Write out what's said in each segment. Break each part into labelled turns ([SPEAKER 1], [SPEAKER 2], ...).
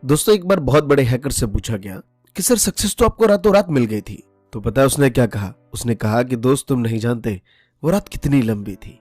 [SPEAKER 1] दोस्तों एक बार बहुत बड़े हैकर से पूछा गया कि सर सक्सेस तो आपको रातों रात मिल गई थी। तो पता है उसने क्या कहा? उसने कहा कि दोस्त तुम नहीं जानते वो रात कितनी लंबी थी।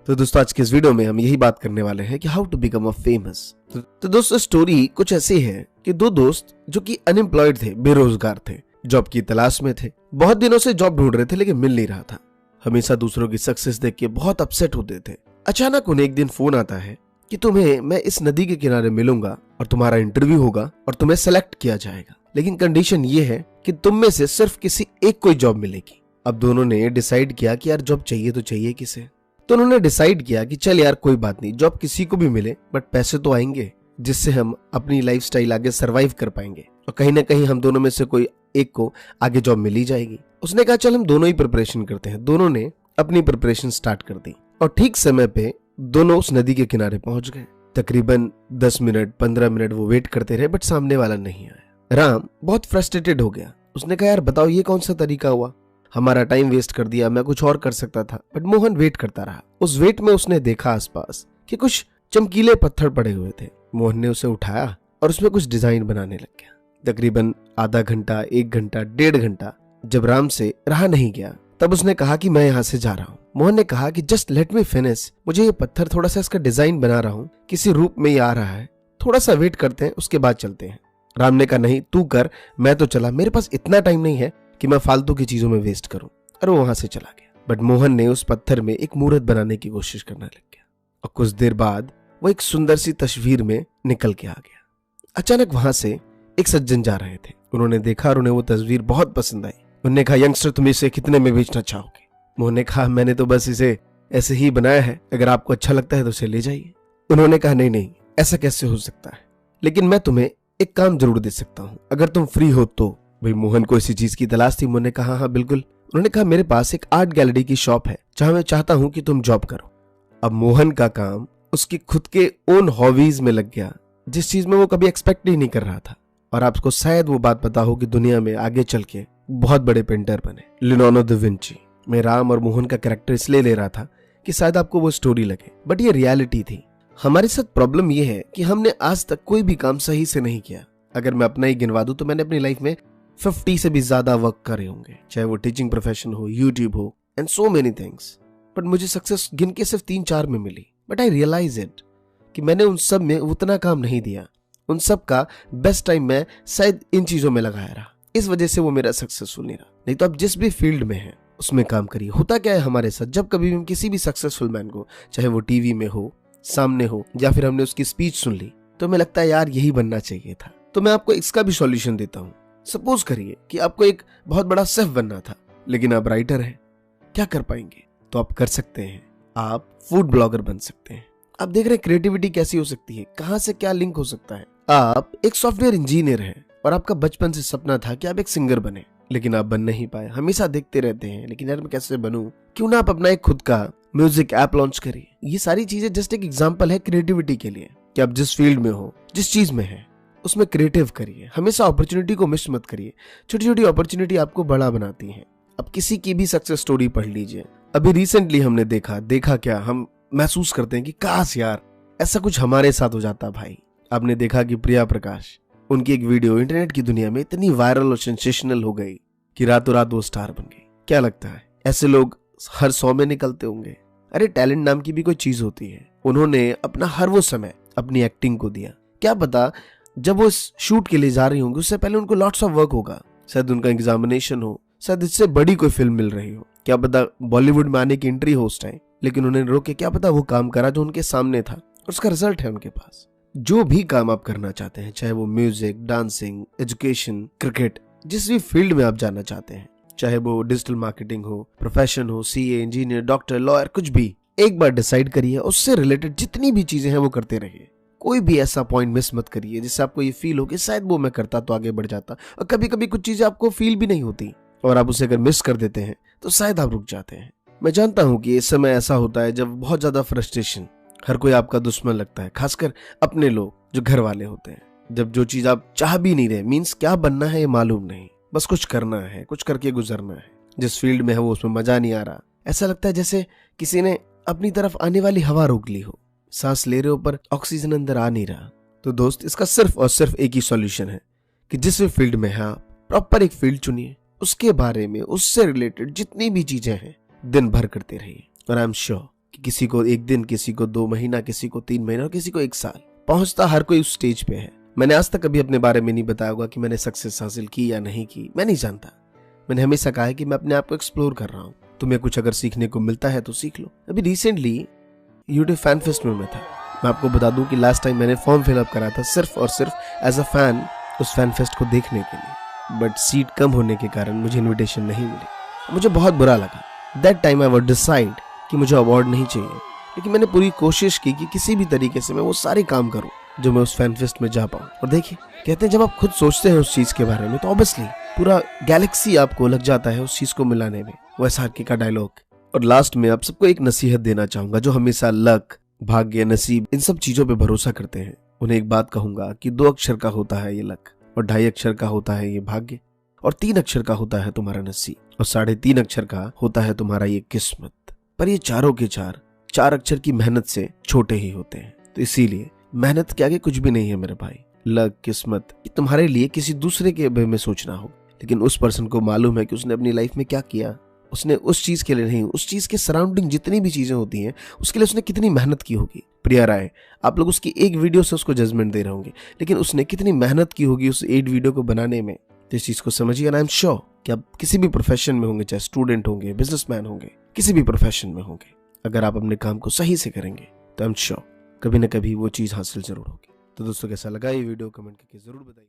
[SPEAKER 1] तो दोस्तों आज के इस वीडियो में हम यही बात करने वाले हैं कि how to become a famous. तो दोस्तों स्टोरी कुछ ऐसी है कि दो दोस्त जो कि अनएम्प्लॉयड थे, बेरोजगार थे, जॉब की तलाश में थे, बहुत दिनों से जॉब ढूंढ रहे थे लेकिन मिल नहीं रहा था। हमेशा दूसरों की सक्सेस देख के बहुत अपसेट होते थे। अचानक उन्हें एक दिन फोन आता है कि तुम्हें मैं इस नदी के किनारे मिलूंगा और तुम्हारा इंटरव्यू होगा और तुम्हें सेलेक्ट किया जाएगा, लेकिन कंडीशन ये है कि तुम में से सिर्फ किसी एक को जॉब मिलेगी। अब दोनों ने डिसाइड किया कि यार जॉब चाहिए तो चाहिए किसे। तो उन्होंने डिसाइड किया कि चल यार कोई बात नहीं, जॉब किसी को भी मिले बट पैसे तो आएंगे जिससे हम अपनी लाइफस्टाइल आगे सरवाइव कर पाएंगे और कहीं ना कहीं हम दोनों में से कोई एक को आगे जॉब मिल ही जाएगी। उसने कहा चल हम दोनों ही प्रिपरेशन करते हैं। दोनों ने अपनी प्रिपरेशन स्टार्ट कर दी और ठीक समय पे दोनों उस नदी के किनारे पहुंच गए। तकरीबन 10 मिनट 15 मिनट वो वेट करते रहे बट सामने वाला नहीं आया। राम बहुत फ्रस्ट्रेटेड हो गया। उसने कहा यार बताओ ये कौन सा तरीका हुआ, हमारा टाइम वेस्ट कर दिया, मैं कुछ और कर सकता था। बट मोहन वेट करता रहा। उस वेट में उसने देखा आसपास कि कुछ चमकीले पत्थर पड़े हुए थे। मोहन ने उसे उठाया और उसमें कुछ डिजाइन बनाने लग गया। तकरीबन आधा घंटा, 1 घंटा, 1.5 घंटा जब राम से रहा नहीं गया तब उसने कहा कि मैं यहाँ से जा रहा हूँ। मोहन ने कहा कि जस्ट लेट मी फिनिश, मुझे ये पत्थर थोड़ा सा इसका डिजाइन बना रहा हूँ, किसी रूप में ये आ रहा है, थोड़ा सा वेट करते हैं उसके बाद चलते हैं। राम ने कहा नहीं तू कर, मैं तो चला, मेरे पास इतना टाइम नहीं है कि मैं फालतू की चीजों में वेस्ट करूं। और वो वहां से चला गया। बट मोहन ने उस पत्थर में एक मूर्त बनाने की कोशिश करने लग गया और कुछ देर बाद वो एक सुंदर सी तस्वीर में निकल के आ गया। अचानक वहां से एक सज्जन जा रहे थे। उन्होंने देखा और उन्हें वो तस्वीर बहुत पसंद आई। उन्होंने कहा यंगस्टर तुम इसे कितने में बेचना चाहोगे? मोहन ने कहा मैंने तो बस इसे ऐसे ही बनाया है, अगर आपको अच्छा लगता है तो इसे ले जाइए। उन्होंने कहा नहीं नहीं ऐसा कैसे हो सकता है, लेकिन मैं तुम्हें एक काम जरूर दे सकता हूँ अगर तुम फ्री हो तो। भाई मोहन को इसी चीज की तलाश थी। मोहन ने कहा हाँ बिल्कुल। उन्होंने कहा मेरे पास एक आर्ट गैलरी की शॉप है जहां मैं चाहता हूं कि तुम जॉब करो। अब मोहन का काम उसकी खुद के ओन हॉबीज में लग गया, जिस चीज में वो कभी एक्सपेक्ट ही नहीं कर रहा था। और आपको शायद वो बात पता हो कि दुनिया में आगे चल के बहुत बड़े पेंटर बने। लियोनार्डो दा विंची में राम और मोहन का कैरेक्टर इसलिए ले रहा था कि शायद आपको वो स्टोरी लगे, बट ये रियलिटी थी। हमारे साथ प्रॉब्लम ये है कि हमने आज तक कोई भी काम सही से नहीं किया। अगर मैं अपना ही गिनवा दूं तो मैंने अपनी लाइफ में 50 से भी ज्यादा वर्क करे होंगे, चाहे वो टीचिंग प्रोफेशन हो, यूट्यूब हो and so many things. But मुझे सक्सेस गिन के सिर्फ 3-4 में मिली। बट आई रियलाइज इट कि मैंने उन सब में उतना काम नहीं दिया। उन सब का बेस्ट टाइम मैं शायद इन चीजों में लगाया रहा, इस वजह से वो मेरा सक्सेसफुल नहीं रहा। नहीं तो आप जिस भी फील्ड में हैं उसमें काम करिए। होता क्या है हमारे साथ, जब कभी भी हम किसी भी सक्सेसफुल मैन को, चाहे वो टीवी में हो, सामने हो, या फिर हमने उसकी स्पीच सुन ली, तो हमें लगता है यार यही बनना चाहिए था। तो मैं आपको इसका भी सॉल्यूशन देता हूँ। सपोज करिए कि आपको एक बहुत बड़ा शेफ बनना था लेकिन आप राइटर हैं, क्या कर पाएंगे? तो आप कर सकते हैं, आप फूड ब्लॉगर बन सकते हैं। आप देख रहे हैं क्रिएटिविटी कैसी हो सकती है, कहां से क्या लिंक हो सकता है। आप एक सॉफ्टवेयर इंजीनियर हैं और आपका बचपन से सपना था कि आप एक सिंगर बने, लेकिन आप बन नहीं पाए। हमेशा देखते रहते हैं लेकिन यार मैं कैसे बनूं, क्यों ना आप अपना एक खुद का म्यूजिक ऐप लॉन्च करिए। ये सारी चीजें जस्ट एक एग्जांपल है क्रिएटिविटी के लिए कि आप जिस फील्ड में हो, जिस चीज में है, उसमें क्रिएटिव करिए। हमेशा अपॉर्चुनिटी को मिस मत करिए। छोटी छोटी अपॉर्चुनिटी आपको बड़ा बनाती है। अब किसी की भी सक्सेस स्टोरी पढ़ लीजिए। अभी रिसेंटली हमने देखा क्या, हम महसूस करते हैं कि काश यार ऐसा कुछ हमारे साथ हो जाता। भाई आपने देखा कि प्रिया प्रकाश, उनकी एक वीडियो इंटरनेट की दुनिया में इतनी वायरल और सेंसेशनल हो गई कि रातों रात वो स्टार बन गई। क्या लगता है ऐसे लोग हर 100 में निकलते होंगे? अरे टैलेंट नाम की भी कोई चीज होती है। उन्होंने अपना हर वो समय अपनी एक्टिंग को दिया। क्या पता जब वो इस शूट के लिए जा रही होंगी उससे पहले उनको लॉट्स ऑफ वर्क होगा, शायद उनका एग्जामिनेशन हो, शायद इससे बड़ी कोई फिल्म मिल रही हो, क्या पता बॉलीवुड में आने की एंट्री हो उस टाइम, लेकिन उन्होंने रोके क्या पता वो काम करा जो उनके सामने था और उसका रिजल्ट है उनके पास। जो भी काम आप करना चाहते हैं, चाहे वो म्यूजिक, डांसिंग, एजुकेशन, क्रिकेट, जिस भी फील्ड में आप जाना चाहते हैं, चाहे वो डिजिटल मार्केटिंग हो, प्रोफेशन हो, सीए, इंजीनियर, डॉक्टर, लॉयर, कुछ भी, एक बार डिसाइड करिए, उससे रिलेटेड जितनी भी चीजें हैं वो करते रहिए। कोई भी ऐसा पॉइंट मिस मत करिए जिससे आपको ये फील हो कि शायद वो मैं करता तो आगे बढ़ जाता। और कभी कभी कुछ चीजें आपको फील भी नहीं होती और आप उसे अगर मिस कर देते हैं तो शायद आप रुक जाते हैं। मैं जानता हूं कि इस समय ऐसा होता है जब बहुत ज्यादा फ्रस्ट्रेशन, हर कोई आपका दुश्मन लगता है, खासकर अपने लोग जो घर वाले होते हैं। जब जो चीज आप चाह भी नहीं रहे, मीन्स क्या बनना है ये मालूम नहीं, बस कुछ करना है, कुछ करके गुजरना है। जिस फील्ड में है वो उसमें मजा नहीं आ रहा, ऐसा लगता है जैसे किसी ने अपनी तरफ आने वाली हवा रोक ली हो। सांस ले रहे हो पर ऑक्सीजन अंदर आ नहीं रहा, तो दोस्त इसका सिर्फ और सिर्फ एक ही सॉल्यूशन है कि जिस भी फील्ड में है आप प्रॉपर एक फील्ड चुनिए, उसके बारे में उससे रिलेटेड जितनी भी चीजें हैं दिन भर करते रहिए। और आई एम श्योर कि किसी को एक दिन, किसी को 2 महीना, किसी को 3 महीना और किसी को 1 साल, पहुंचता हर कोई उस स्टेज पे है। मैंने आज तक कभी अपने बारे में नहीं बताया होगा कि मैंने सक्सेस हासिल की या नहीं की, मैं नहीं जानता। मैंने हमेशा कहा है कि मैं अपने आप को एक्सप्लोर कर रहा हूँ। तुम्हें कुछ अगर सीखने को मिलता है तो सीख लो। अभी रिसेंटली यूट्यूब फैन फेस्ट में मैं था। मैं आपको बता दूं कि लास्ट टाइम मैंने फॉर्म फिलअप करा था सिर्फ और सिर्फ एज अ फैन उस फैन फेस्ट को देखने के लिए, बट सीट कम होने के कारण मुझे इन्विटेशन नहीं मिली। मुझे बहुत बुरा लगा। That time I would decide कि मुझे अवार्ड नहीं चाहिए, लेकिन मैंने पूरी कोशिश की कि किसी भी तरीके से मैं वो सारे काम करूं जो मैं उस फैन फेस्ट में जा पाऊं। और देखिए, कहते हैं जब आप खुद सोचते हैं उस चीज के बारे में तो ऑब्वियसली पूरा गैलेक्सी आपको लग जाता है उस चीज को मिलाने में। वो SRK का डायलॉग। और लास्ट में आप सबको एक नसीहत देना चाहूंगा जो हमेशा लक, भाग्य, नसीब इन सब चीजों पे भरोसा करते हैं। उन्हें एक बात कहूंगा कि 2 अक्षर का होता है ये लक, और 2.5 अक्षर का होता है ये भाग्य, और 3 अक्षर का होता है तुम्हारा नसीब, और 3.5 अक्षर का होता है तुम्हारा ये किस्मत। पर ये चारों के 4 अक्षर की मेहनत से छोटे ही होते हैं। तो इसीलिए मेहनत के आगे कुछ भी नहीं है मेरे भाई। लक, किस्मत, ये तुम्हारे लिए किसी दूसरे के बारे में सोचना हो, लेकिन उस पर्सन को मालूम है कि उसने अपनी लाइफ में क्या किया। उसने उस चीज के लिए नहीं, उस चीज के सराउंडिंग जितनी भी चीजें होती हैं उसके लिए उसने कितनी मेहनत की होगी। प्रिया राय, आप लोग उसकी एक वीडियो से उसको जजमेंट दे रहे होंगे, लेकिन उसने कितनी मेहनत की होगी उस 8 वीडियो को बनाने में। तो इस चीज को समझिए। आई एम श्योर कि आप किसी भी प्रोफेशन में होंगे, चाहे स्टूडेंट होंगे, बिजनेसमैन होंगे, किसी भी प्रोफेशन में होंगे, अगर आप अपने काम को सही से करेंगे तो आई एम श्योर कभी ना कभी वो चीज हासिल जरूर होगी। तो दोस्तों कैसा लगा ये वीडियो कमेंट करके जरूर बताइए।